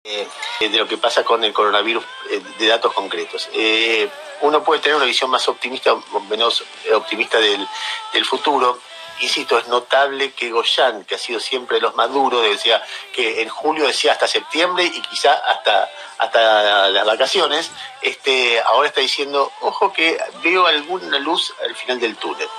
de lo que pasa con el coronavirus, de datos concretos. Uno puede tener una visión más optimista o menos optimista del futuro. Insisto, es notable que Goyan, que ha sido siempre de los más duros, decía que en julio decía hasta septiembre y quizá hasta las vacaciones, ahora está diciendo, ojo que veo alguna luz al final del túnel.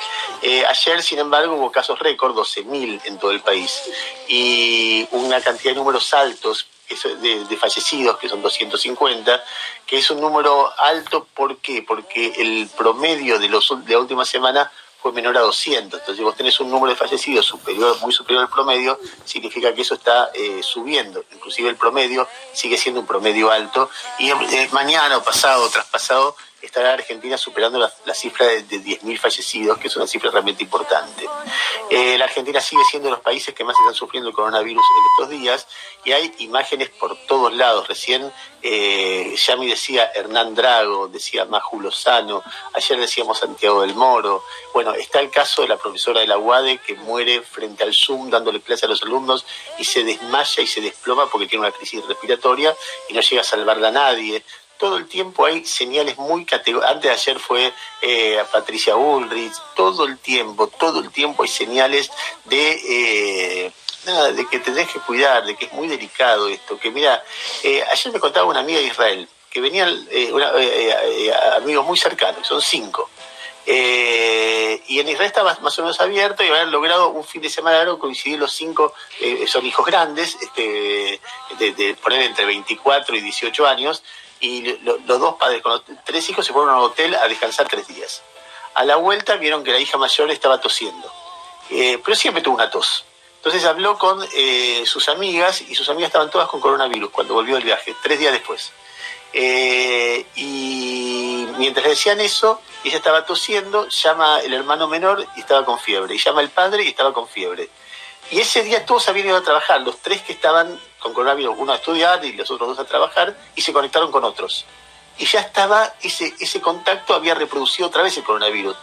Ayer, sin embargo, hubo casos récord, 12.000 en todo el país, y una cantidad de números altos de fallecidos, que son 250, que es un número alto. ¿Por qué? Porque el promedio de la última semana fue menor a 200. Entonces, si vos tenés un número de fallecidos muy superior al promedio, significa que eso está subiendo. Inclusive el promedio sigue siendo un promedio alto. Y mañana o pasado o traspasado estará Argentina superando la cifra de 10.000 fallecidos, que es una cifra realmente importante. La Argentina sigue siendo de los países que más están sufriendo el coronavirus en estos días, y hay imágenes por todos lados. Recién Yami decía Hernán Drago, decía Maju Lozano, ayer decíamos Santiago del Moro. Bueno, está el caso de la profesora de la UADE que muere frente al Zoom dándole clase a los alumnos y se desmaya y se desploma porque tiene una crisis respiratoria y no llega a salvarla a nadie. Todo el tiempo hay señales muy categóricas. Antes de ayer fue a Patricia Bullrich. Todo el tiempo hay señales de que te tenés que cuidar, de que es muy delicado esto. Que mira, ayer me contaba una amiga de Israel, que venían amigos muy cercanos, son 5. Y en Israel está más o menos abierto y habían logrado un fin de semana largo coincidir los 5, son hijos grandes, de poner entre 24 y 18 años, y los dos padres con los 3 hijos se fueron a un hotel a descansar 3 días. A la vuelta vieron que la hija mayor estaba tosiendo, pero siempre tuvo una tos. Entonces habló con sus amigas, y sus amigas estaban todas con coronavirus cuando volvió del viaje, 3 días después. Y mientras decían eso, ella estaba tosiendo, llama el hermano menor y estaba con fiebre, y llama el padre y estaba con fiebre. Y ese día todos habían ido a trabajar, los 3 que estaban con coronavirus, uno a estudiar y los otros 2 a trabajar, y se conectaron con otros. Y ya estaba, ese contacto había reproducido otra vez el coronavirus.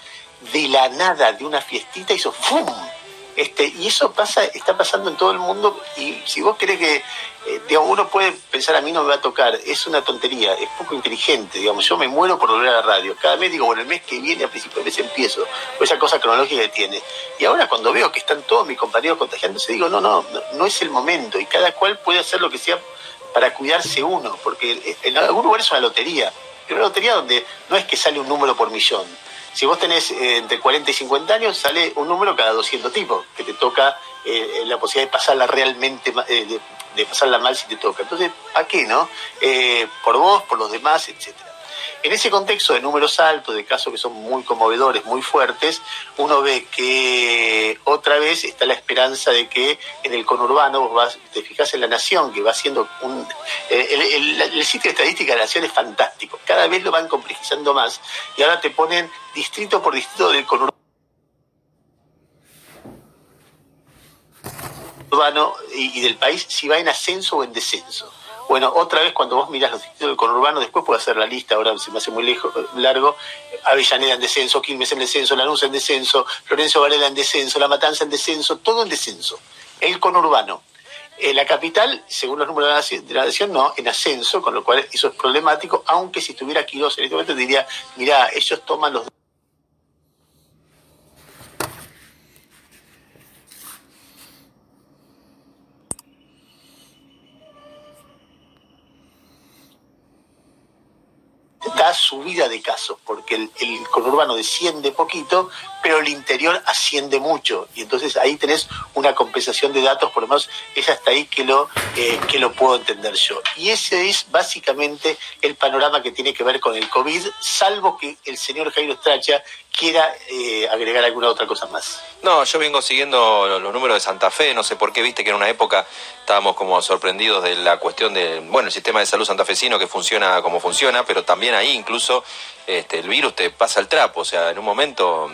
De la nada, de una fiestita, hizo ¡fum! Y eso está pasando en todo el mundo. Y si vos querés que, uno puede pensar, a mí no me va a tocar, es una tontería, es poco inteligente, digamos. Yo me muero por volver a la radio. Cada mes digo, bueno, el mes que viene, a principio de mes empiezo, por esa cosa cronológica que tiene. Y ahora cuando veo que están todos mis compañeros contagiándose, digo, no es el momento, y cada cual puede hacer lo que sea para cuidarse uno, porque en algún lugar es una lotería, pero una lotería donde no es que sale un número por millón. Si vos tenés entre 40 y 50 años, sale un número cada 200 tipos, que te toca la posibilidad de pasarla realmente, de pasarla mal si te toca. Entonces, ¿a qué, no? Por vos, por los demás, etcétera. En ese contexto de números altos, de casos que son muy conmovedores, muy fuertes, uno ve que otra vez está la esperanza de que en el conurbano, vos te fijás en La Nación, que va siendo el sitio de estadística de La Nación es fantástico, cada vez lo van complejizando más, y ahora te ponen distrito por distrito del conurbano y del país, si va en ascenso o en descenso. Bueno, otra vez cuando vos mirás los distritos del conurbano, después puedo hacer la lista, ahora se me hace muy largo. Avellaneda en descenso, Quilmes en descenso, Lanús en descenso, Florencio Varela en descenso, La Matanza en descenso, todo en descenso. El conurbano. La capital, según los números de la Nación, no, en ascenso, con lo cual eso es problemático, aunque si estuviera aquí 2 en este momento diría, mirá, ellos toman los da subida de casos, porque el conurbano desciende poquito, pero el interior asciende mucho, y entonces ahí tenés una compensación de datos, por lo menos es hasta ahí que lo puedo entender yo. Y ese es básicamente el panorama que tiene que ver con el COVID, salvo que el señor Jairo Stracha quiera agregar alguna otra cosa más. No, yo vengo siguiendo los números de Santa Fe, no sé por qué, viste que en una época estábamos como sorprendidos de la cuestión de, el sistema de salud santafesino que funciona como funciona, pero también ahí incluso el virus te pasa el trapo, o sea, en un momento,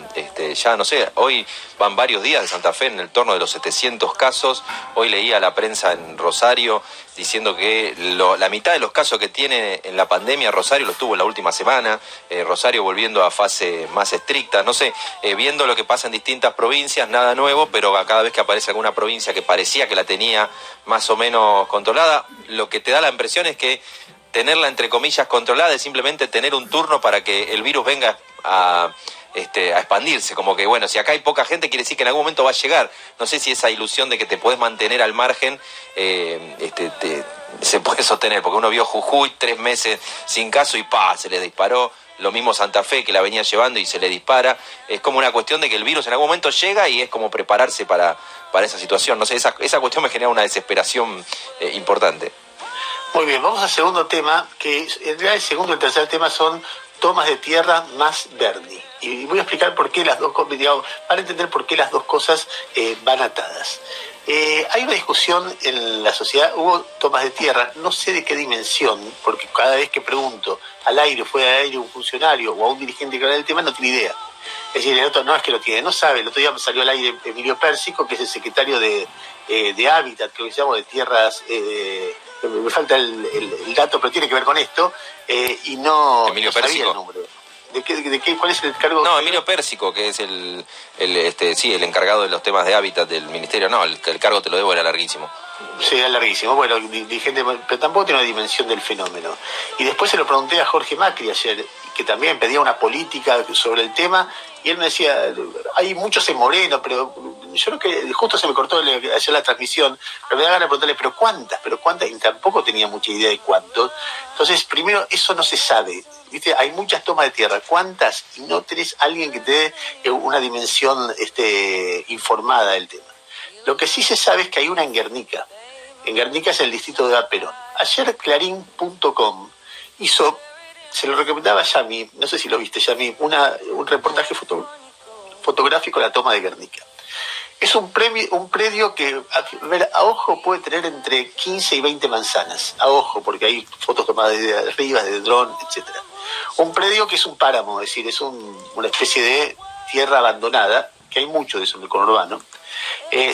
ya no sé, hoy van varios días de Santa Fe en el torno de los 700 casos, hoy leía la prensa en Rosario diciendo que la mitad de los casos que tiene en la pandemia Rosario los tuvo en la última semana, Rosario volviendo a fase más estricta, no sé, viendo lo que pasa en distintas provincias, nada nuevo, pero cada vez que aparece alguna provincia que parecía que la tenía más o menos controlada, lo que te da la impresión es que tenerla entre comillas controlada es simplemente tener un turno para que el virus venga a expandirse, como que bueno, si acá hay poca gente quiere decir que en algún momento va a llegar. No sé si esa ilusión de que te podés mantener al margen se puede sostener, porque uno vio Jujuy 3 meses sin caso y ¡pa! Se le disparó. Lo mismo Santa Fe, que la venía llevando y se le dispara. Es como una cuestión de que el virus en algún momento llega y es como prepararse para esa situación. No sé, esa cuestión me genera una desesperación importante. Muy bien, vamos al segundo tema, que en realidad el segundo y el tercer tema son tomas de tierra más Bernie. Y voy a explicar por qué las dos, digamos, para entender por qué las dos cosas van atadas. Hay una discusión en la sociedad, hubo tomas de tierra, no sé de qué dimensión, porque cada vez que pregunto al aire, fuera del aire, un funcionario o a un dirigente que habla del tema, no tiene idea. Es decir, el otro no es que lo tiene, no sabe. El otro día me salió al aire Emilio Pérsico, que es el secretario de Hábitat, creo que se llama, de tierras... me falta el dato, pero tiene que ver con esto, y no, Emilio no sabía Pérsico. el número. ¿Cuál es el cargo? No, Emilio Pérsico, que es el encargado de los temas de hábitat del ministerio. No, el cargo te lo debo, era larguísimo. Sí, es larguísimo. Bueno, dirigente, pero tampoco tiene una dimensión del fenómeno. Y después se lo pregunté a Jorge Macri ayer, que también pedía una política sobre el tema, y él me decía, hay muchos en Moreno, pero yo creo que justo se me cortó ayer la transmisión, pero me da ganas de preguntarle, ¿pero cuántas? Y tampoco tenía mucha idea de cuántos. Entonces, primero, eso no se sabe. ¿Viste? Hay muchas tomas de tierra. ¿Cuántas? Y no tenés alguien que te dé una dimensión informada del tema. Lo que sí se sabe es que hay una en Guernica. En Guernica es el distrito de Perón. Ayer Clarín.com hizo, se lo recomendaba a Yami, no sé si lo viste Yami, un reportaje fotográfico de la toma de Guernica. Es un predio que a ojo puede tener entre 15 y 20 manzanas, a ojo, porque hay fotos tomadas de arriba, de dron, etc. Un predio que es un páramo, es decir, es una especie de tierra abandonada, que hay mucho de eso en el conurbano.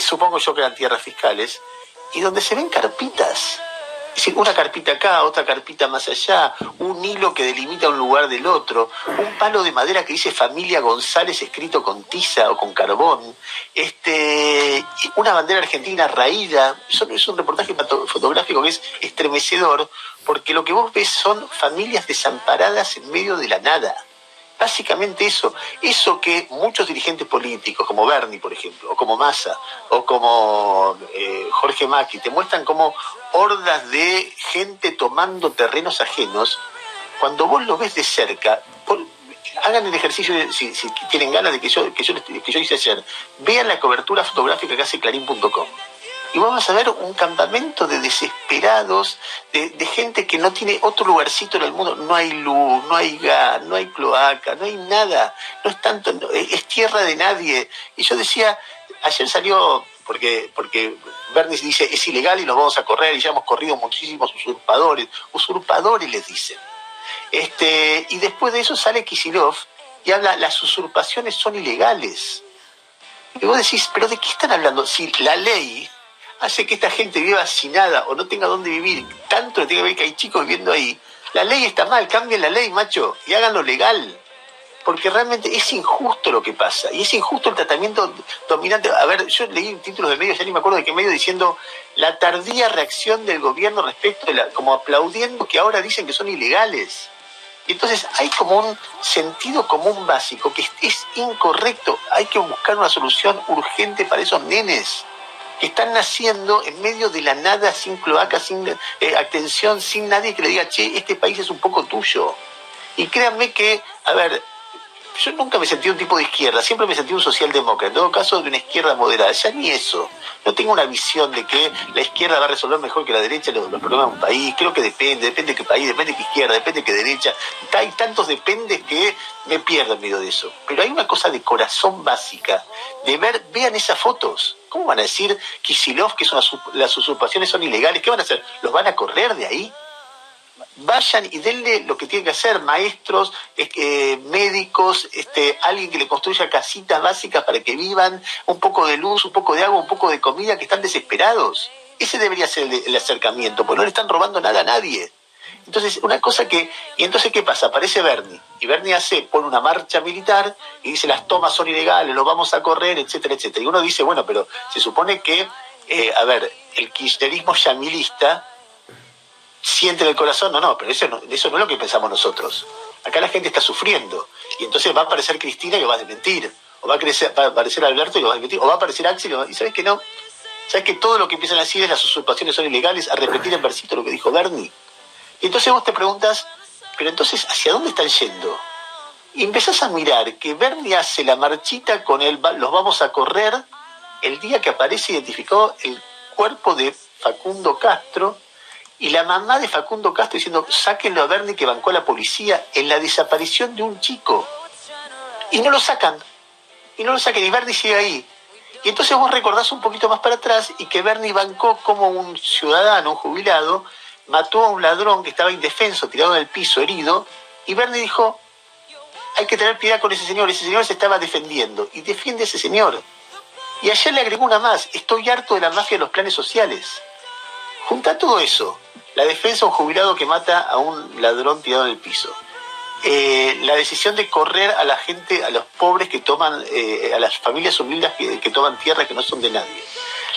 Supongo yo que eran tierras fiscales, y donde se ven carpitas. Es decir, una carpita acá, otra carpita más allá, un hilo que delimita un lugar del otro, un palo de madera que dice Familia González escrito con tiza o con carbón, una bandera argentina raída. Eso es un reportaje fotográfico que es estremecedor, porque lo que vos ves son familias desamparadas en medio de la nada. Básicamente eso que muchos dirigentes políticos, como Bernie, por ejemplo, o como Massa, o como Jorge Macri, te muestran como hordas de gente tomando terrenos ajenos. Cuando vos lo ves de cerca, hagan el ejercicio, si tienen ganas de que yo hice ayer, vean la cobertura fotográfica que hace Clarín.com. Y vamos a ver un campamento de desesperados, de gente que no tiene otro lugarcito en el mundo. No hay luz, no hay gas, no hay cloaca, no hay nada. No es tanto, es tierra de nadie. Y yo decía, ayer salió, porque Bernie dice, es ilegal y nos vamos a correr, y ya hemos corrido muchísimos usurpadores les dicen. Y después de eso sale Kicillof y habla, las usurpaciones son ilegales. Y vos decís, ¿pero de qué están hablando? Si la ley hace que esta gente viva sin nada o no tenga dónde vivir, tanto le tiene que ver que hay chicos viviendo ahí, la ley está mal, cambien la ley, macho, y háganlo legal. Porque realmente es injusto lo que pasa, y es injusto el tratamiento dominante. A ver, yo leí títulos de medios, ya ni me acuerdo de qué medio, diciendo la tardía reacción del gobierno respecto de como aplaudiendo que ahora dicen que son ilegales. Entonces hay como un sentido común básico que es incorrecto. Hay que buscar una solución urgente para esos nenes que están naciendo en medio de la nada, sin cloaca, sin atención, sin nadie que le diga, che, este país es un poco tuyo. Y créanme que, a ver, yo nunca me sentí un tipo de izquierda, siempre me sentí un socialdemócrata, en todo caso de una izquierda moderada, ya ni eso. No tengo una visión de que la izquierda va a resolver mejor que la derecha los problemas de un país. Creo que depende de qué país, depende de qué izquierda, depende de qué derecha. Hay tantos dependes que me pierdo en medio de eso. Pero hay una cosa de corazón básica, de vean esas fotos. ¿Cómo van a decir Kicillof que las usurpaciones son ilegales? ¿Qué van a hacer? ¿Los van a correr de ahí? Vayan y denle lo que tienen que hacer, maestros, médicos, alguien que le construya casitas básicas para que vivan, un poco de luz, un poco de agua, un poco de comida, que están desesperados. ese debería ser el acercamiento, porque no le están robando nada a nadie. Entonces, una cosa que... Y entonces, ¿qué pasa? Aparece Bernie. Y Bernie pone una marcha militar y dice, las tomas son ilegales, los vamos a correr, etcétera, etcétera. Y uno dice, bueno, pero se supone que, el kirchnerismo yamilista siente en el corazón, no, pero eso no es lo que pensamos nosotros. Acá la gente está sufriendo. Y entonces va a aparecer Cristina y lo va a desmentir. O va a aparecer Alberto y lo va a desmentir. O va a aparecer Axel y ¿sabes que no? ¿Sabes que todo lo que empiezan a decir es las usurpaciones son ilegales? A repetir en versito lo que dijo Bernie. Y entonces vos te preguntas, pero entonces, ¿hacia dónde están yendo? Y empezás a mirar que Bernie hace la marchita con los vamos a correr el día que aparece identificado el cuerpo de Facundo Castro y la mamá de Facundo Castro diciendo, sáquenlo a Bernie que bancó a la policía en la desaparición de un chico. Y no lo sacan. Y Bernie sigue ahí. Y entonces vos recordás un poquito más para atrás y que Bernie bancó como un ciudadano, un jubilado, mató a un ladrón que estaba indefenso, tirado en el piso, herido, y Bernie dijo, hay que tener piedad con ese señor se estaba defendiendo, y defiende a ese señor. Y ayer le agregó una más, estoy harto de la mafia de los planes sociales. Junta todo eso, la defensa de un jubilado que mata a un ladrón tirado en el piso, la decisión de correr a la gente, a los pobres que toman, a las familias humildes que toman tierras que no son de nadie,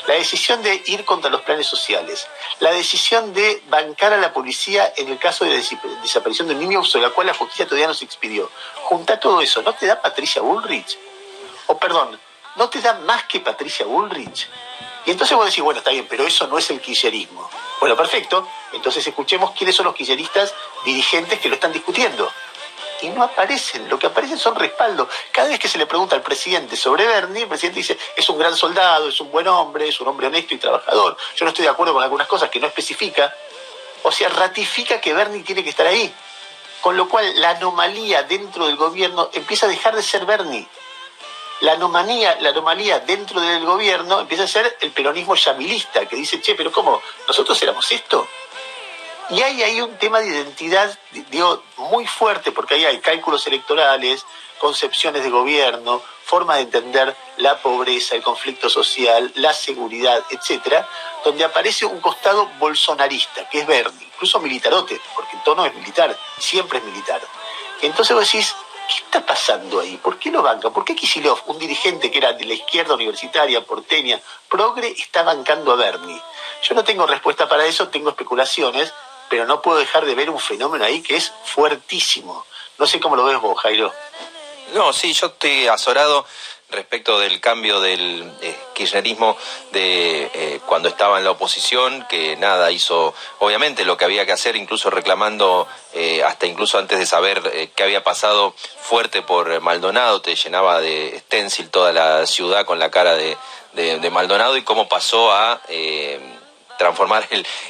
la decisión de ir contra los planes sociales, la decisión de bancar a la policía en el caso de desaparición de un niño sobre la cual la justicia todavía no se expidió. Junta todo eso, ¿no te da Patricia Bullrich? ¿No te da más que Patricia Bullrich? Y entonces vos decís, bueno, está bien, pero eso no es el kirchnerismo. Bueno, perfecto, entonces escuchemos quiénes son los kirchneristas dirigentes que lo están discutiendo. Y no aparecen, lo que aparecen son respaldos. Cada vez que se le pregunta al presidente sobre Bernie, el presidente dice, es un gran soldado, es un buen hombre, es un hombre honesto y trabajador. Yo no estoy de acuerdo con algunas cosas que no especifica. O sea, ratifica que Bernie tiene que estar ahí. Con lo cual, la anomalía dentro del gobierno empieza a dejar de ser Bernie. La anomalía dentro del gobierno empieza a ser el peronismo yamilista, que dice, che, pero ¿cómo? ¿Nosotros éramos esto? Y hay ahí un tema de identidad, digo, muy fuerte, porque ahí hay cálculos electorales, concepciones de gobierno, formas de entender la pobreza, el conflicto social, la seguridad, etcétera, donde aparece un costado bolsonarista, que es Bernie, incluso militarote, porque el tono es militar, siempre es militar. Entonces vos decís, ¿qué está pasando ahí? ¿Por qué lo bancan? ¿Por qué Kicillof, un dirigente que era de la izquierda universitaria, porteña, progre, está bancando a Bernie? Yo no tengo respuesta para eso, tengo especulaciones, pero no puedo dejar de ver un fenómeno ahí que es fuertísimo. No sé cómo lo ves vos, Jairo. No, sí, yo estoy azorado respecto del cambio del kirchnerismo de cuando estaba en la oposición, que nada, hizo obviamente lo que había que hacer, incluso reclamando, hasta incluso antes de saber qué había pasado, fuerte por Maldonado, te llenaba de stencil toda la ciudad con la cara de Maldonado, y cómo pasó a transformar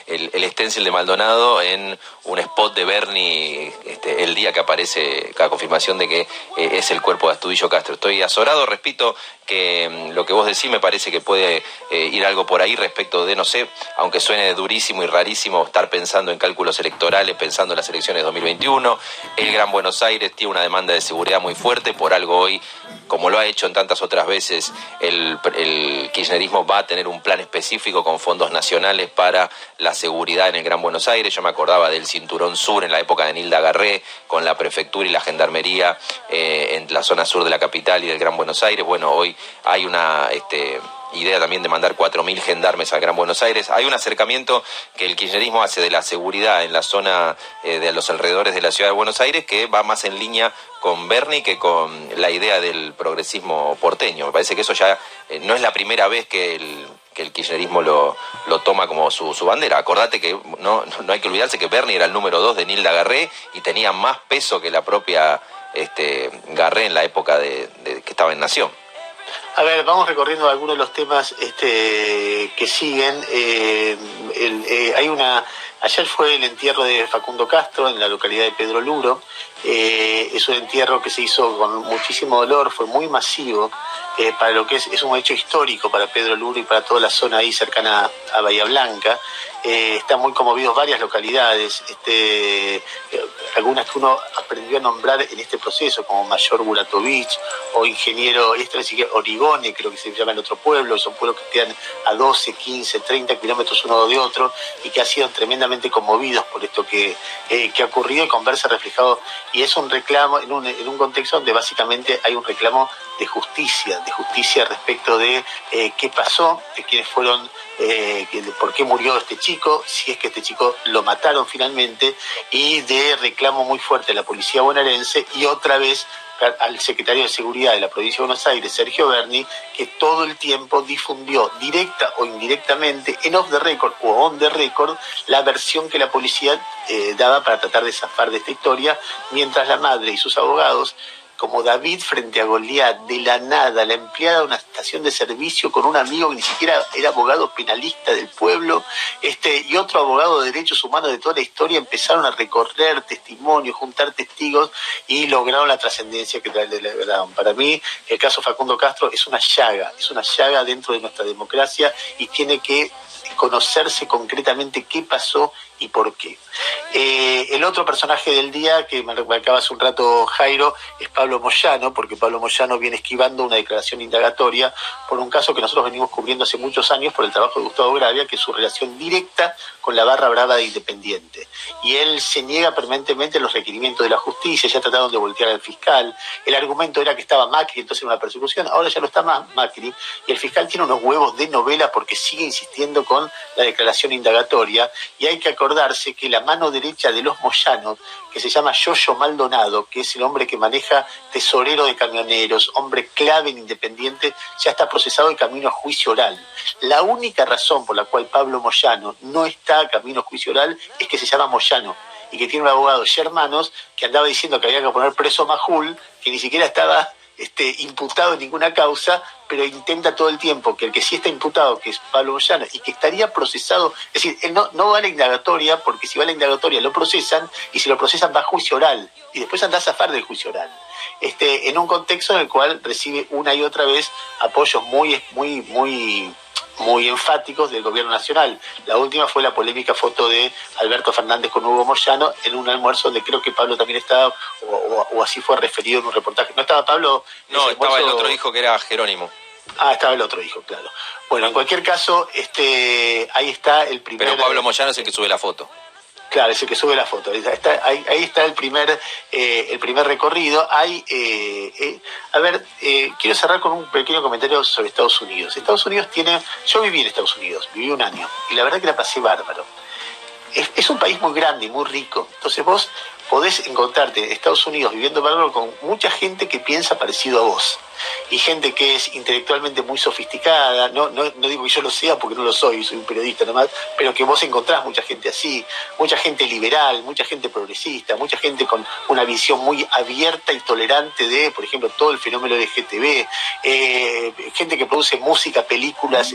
el stencil de Maldonado en un spot de Bernie el día que aparece la confirmación de que es el cuerpo de Astudillo Castro. Estoy azorado, repito, que lo que vos decís me parece que puede ir algo por ahí respecto de, no sé, aunque suene durísimo y rarísimo estar pensando en cálculos electorales, pensando en las elecciones de 2021, el Gran Buenos Aires tiene una demanda de seguridad muy fuerte, por algo hoy, como lo ha hecho en tantas otras veces, el kirchnerismo va a tener un plan específico con fondos nacionales para la seguridad en el Gran Buenos Aires. Yo me acordaba del Cinturón Sur en la época de Nilda Garré, con la prefectura y la gendarmería en la zona sur de la capital y del Gran Buenos Aires. Bueno, hoy hay una idea también de mandar 4.000 gendarmes al Gran Buenos Aires. Hay un acercamiento que el kirchnerismo hace de la seguridad en la zona de los alrededores de la ciudad de Buenos Aires, que va más en línea con Bernie que con la idea del progresismo porteño. Me parece que eso ya no es la primera vez que el kirchnerismo lo toma como su bandera. Acordate que no hay que olvidarse que Bernie era el número 2 de Nilda Garré y tenía más peso que la propia Garré en la época de que estaba en Nación. A ver, vamos recorriendo algunos de los temas que siguen. Ayer fue el entierro de Facundo Castro en la localidad de Pedro Luro. Es un entierro que se hizo con muchísimo dolor, fue muy masivo, para lo que es un hecho histórico para Pedro Luro y para toda la zona ahí cercana a Bahía Blanca. Están muy conmovidos varias localidades. algunas que uno aprendió a nombrar en este proceso, como Mayor Buratovich o ingeniero Origone, creo que se llama el otro pueblo, son pueblos que quedan a 12, 15, 30 kilómetros uno de otro y que han sido tremendamente conmovidos por esto que ha ocurrido y con verse reflejado. Y es un reclamo en un contexto donde básicamente hay un reclamo de justicia respecto de qué pasó, de quiénes fueron, por qué murió este chico, si es que este chico lo mataron finalmente, y de reclamo muy fuerte de la policía bonaerense y otra vez al secretario de Seguridad de la provincia de Buenos Aires, Sergio Berni, que todo el tiempo difundió, directa o indirectamente, en off the record o on the record, la versión que la policía daba para tratar de zafar de esta historia, mientras la madre y sus abogados, como David frente a Goliat, de la nada, la empleada de una estación de servicio con un amigo que ni siquiera era abogado penalista del pueblo, y otro abogado de derechos humanos de toda la historia, empezaron a recorrer testimonios, juntar testigos y lograron la trascendencia que lograron. Para mí, el caso Facundo Castro es una llaga dentro de nuestra democracia y tiene que conocerse concretamente qué pasó y por qué. El otro personaje del día que marcaba hace un rato Jairo es Pablo Moyano, porque Pablo Moyano viene esquivando una declaración indagatoria por un caso que nosotros venimos cubriendo hace muchos años por el trabajo de Gustavo Gravia, que es su relación directa con la barra brava de Independiente. Y él se niega permanentemente a los requerimientos de la justicia, ya trataron de voltear al fiscal. El argumento era que estaba Macri, entonces era una persecución, ahora ya no está más Macri, y el fiscal tiene unos huevos de novela porque sigue insistiendo con la declaración indagatoria, y hay que acordarse que la mano derecha de los Moyanos, que se llama Yoyo Maldonado, que es el hombre que maneja tesorero de camioneros, hombre clave en Independiente, ya está procesado y camino a juicio oral. La única razón por la cual Pablo Moyano no está camino a juicio oral es que se llama Moyano y que tiene un abogado Hermanos que andaba diciendo que había que poner preso a Majul, que ni siquiera estaba imputado en ninguna causa, pero intenta todo el tiempo que el que sí está imputado, que es Pablo Moyano, y que estaría procesado, es decir, él no va a la indagatoria, porque si va a la indagatoria lo procesan, y si lo procesan va a juicio oral, y después anda a zafar del juicio oral. En un contexto en el cual recibe una y otra vez apoyos muy enfáticos del gobierno nacional. La última fue la polémica foto de Alberto Fernández con Hugo Moyano en un almuerzo donde creo que Pablo también estaba, o así fue referido en un reportaje. ¿No estaba Pablo? No, estaba el otro hijo que era Jerónimo. Ah, estaba el otro hijo, claro. Bueno, en cualquier caso, ahí está el primer... Pero Pablo Moyano es el que sube la foto. Claro, es el que sube la foto. Ahí está el primer recorrido. Quiero cerrar con un pequeño comentario sobre Estados Unidos. Yo viví en Estados Unidos, viví un año, y la verdad que la pasé bárbaro. Es un país muy grande y muy rico. Entonces vos podés encontrarte en Estados Unidos viviendo bárbaro con mucha gente que piensa parecido a vos. Y gente que es intelectualmente muy sofisticada, no digo que yo lo sea porque no lo soy un periodista nomás, pero que vos encontrás mucha gente así, mucha gente liberal, mucha gente progresista, mucha gente con una visión muy abierta y tolerante de, por ejemplo, todo el fenómeno de LGTB, gente que produce música, películas,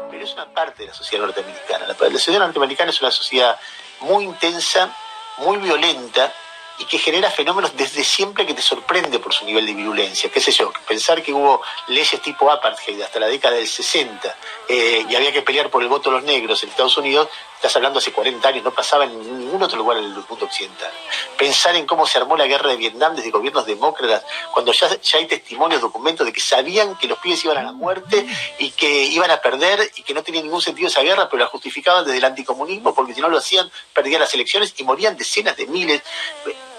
pero es una parte de la sociedad norteamericana. La sociedad norteamericana es una sociedad muy intensa, muy violenta, y que genera fenómenos desde siempre que te sorprende por su nivel de virulencia. Qué sé yo, pensar que hubo leyes tipo apartheid hasta la década del 60 y había que pelear por el voto de los negros en Estados Unidos, estás hablando hace 40 años, no pasaba en ningún otro lugar en el mundo occidental. Pensar en cómo se armó la guerra de Vietnam desde gobiernos demócratas, cuando ya hay testimonios, documentos de que sabían que los pibes iban a la muerte y que iban a perder y que no tenía ningún sentido esa guerra, pero la justificaban desde el anticomunismo porque si no lo hacían, perdían las elecciones y morían decenas de miles.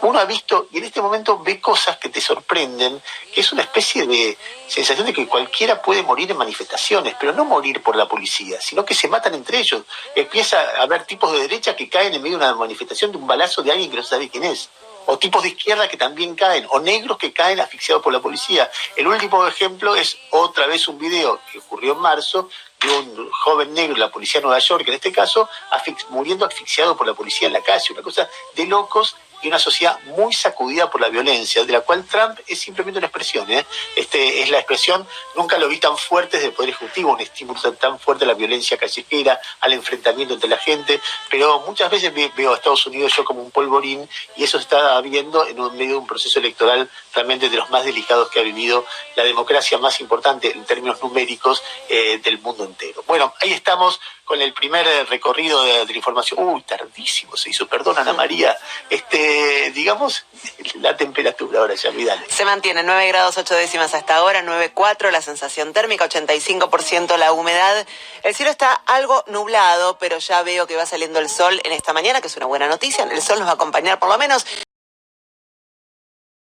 Uno ha visto y en este momento ve cosas que te sorprenden, que es una especie de sensación de que cualquiera puede morir en manifestaciones, pero no morir por la policía, sino que se matan entre ellos. Empieza a haber tipos de derecha que caen en medio de una manifestación de un balazo de alguien que no sabe quién es. O tipos de izquierda que también caen, o negros que caen asfixiados por la policía. El último ejemplo es otra vez un video que ocurrió en marzo de un joven negro, la policía de Nueva York en este caso, muriendo asfixiado por la policía en la calle, una cosa de locos. y una sociedad muy sacudida por la violencia, de la cual Trump es simplemente una expresión. Es la expresión, nunca lo vi tan fuerte desde el Poder Ejecutivo, un estímulo tan fuerte a la violencia callejera, al enfrentamiento entre la gente, pero muchas veces veo a Estados Unidos yo como un polvorín, y eso está habiendo en medio de un proceso electoral realmente de los más delicados que ha vivido la democracia más importante en términos numéricos del mundo entero. Bueno, ahí estamos con el primer recorrido de la información. Uy, tardísimo se hizo, perdón Ana María. Digamos, la temperatura ahora ya, dale. Se mantiene 9 grados 8 décimas hasta ahora, 9,4 la sensación térmica, 85% la humedad. El cielo está algo nublado, pero ya veo que va saliendo el sol en esta mañana, que es una buena noticia. El sol nos va a acompañar por lo menos